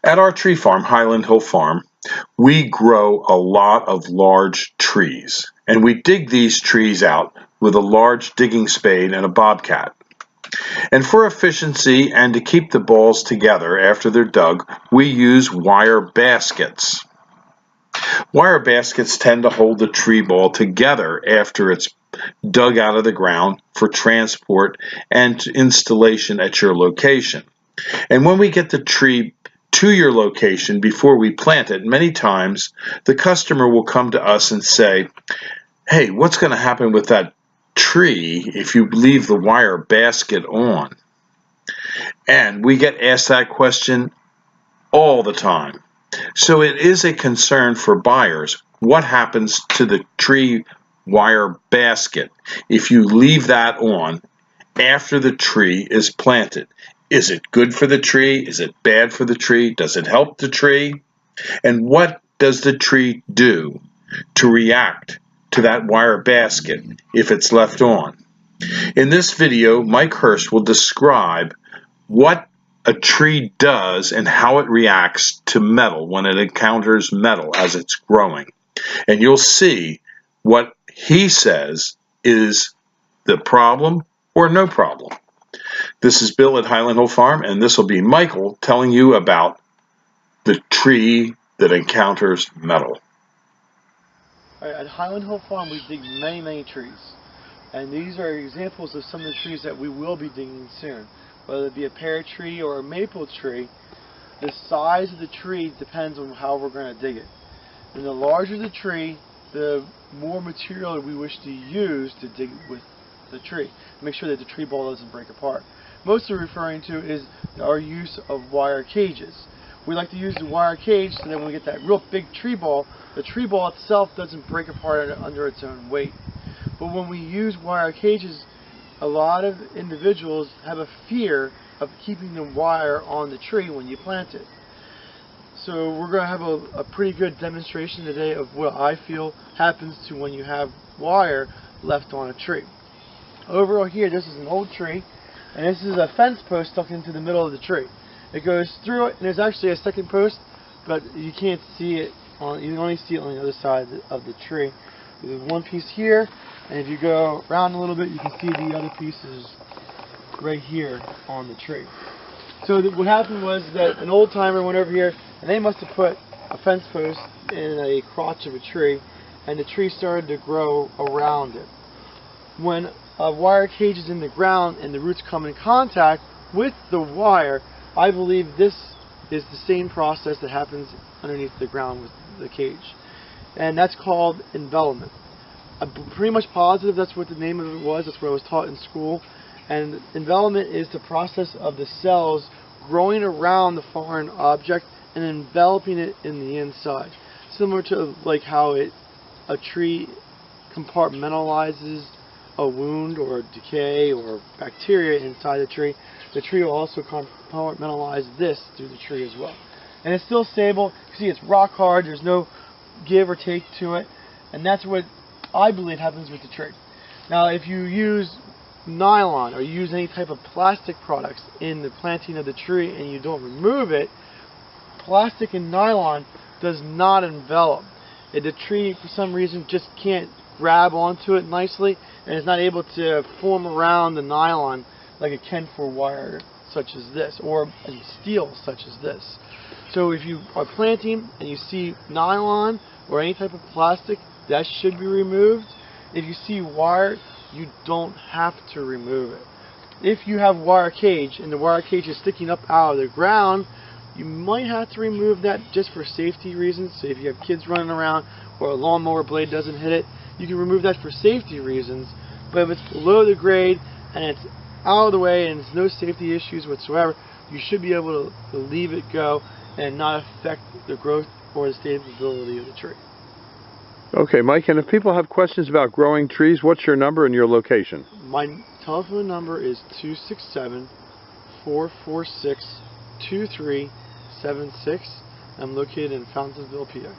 At our tree farm, Highland Hill Farm, we grow a lot of large trees, and we dig these trees out with a large digging spade and a bobcat. And for efficiency and to keep the balls together after they're dug, we use wire baskets. Wire baskets tend to hold the tree ball together after it's dug out of the ground for transport and installation at your location. And when we get the tree to your location before we plant it, many times the customer will come to us and say, "Hey, what's going to happen with that tree if you leave the wire basket on?" And we get asked that question all the time. So it is a concern for buyers. What happens to the tree wire basket if you leave that on after the tree is planted? Is it good for the tree? Is it bad for the tree? Does it help the tree? And what does the tree do to react to that wire basket if it's left on? In this video, Mike Hirst will describe what a tree does and how it reacts to metal when it encounters metal as it's growing. And you'll see what he says is the problem or no problem. This is Bill at Highland Hill Farm, and this will be Michael telling you about the tree that encounters metal. All right, at Highland Hill Farm, we dig many trees. And these are examples of some of the trees that we will be digging soon. Whether it be a pear tree or a maple tree, the size of the tree depends on how we're going to dig it. And the larger the tree, the more material we wish to use to dig with the tree. Make sure that the tree ball doesn't break apart. Mostly referring to is our use of wire cages. We like to use the wire cage so that when we get that real big tree ball, the tree ball itself doesn't break apart under its own weight. But when we use wire cages, a lot of individuals have a fear of keeping the wire on the tree when you plant it. So we're going to have a pretty good demonstration today of what I feel happens to when you have wire left on a tree. Over here, this is an old tree, and this is a fence post stuck into the middle of the tree. It goes through it, and there's actually a second post, but you can't see it. You can only see it on the other side of the tree. There's one piece here, and if you go around a little bit, you can see the other pieces right here on the tree. So what happened was that an old timer went over here, and they must have put a fence post in a crotch of a tree, and the tree started to grow around it. When a wire cage is in the ground and the roots come in contact with the wire, I believe this is the same process that happens underneath the ground with the cage. And that's called envelopment. I'm pretty much positive that's what the name of it was. That's what I was taught in school. And envelopment is the process of the cells growing around the foreign object and enveloping it in the inside. Similar to like how a tree compartmentalizes a wound or decay or bacteria inside the tree will also compartmentalize this through the tree as well. And it's still stable. You see, it's rock hard. There's no give or take to it. And that's what I believe happens with the tree. Now, if you use nylon or you use any type of plastic products in the planting of the tree and you don't remove it, plastic and nylon does not envelop. The tree, for some reason, just can't grab onto it nicely, and it's not able to form around the nylon like it can for wire such as this, or steel such as this. So if you are planting and you see nylon or any type of plastic, that should be removed. If you see wire, you don't have to remove it. If you have wire cage and the wire cage is sticking up out of the ground, you might have to remove that just for safety reasons. So if you have kids running around or a lawnmower blade doesn't hit it, you can remove that for safety reasons. But if it's below the grade and it's out of the way and there's no safety issues whatsoever, you should be able to leave it go and not affect the growth or the stability of the tree. Okay, Mike, and if people have questions about growing trees, what's your number and your location? My telephone number is 267-446-2376. I'm located in Fountainville, PA.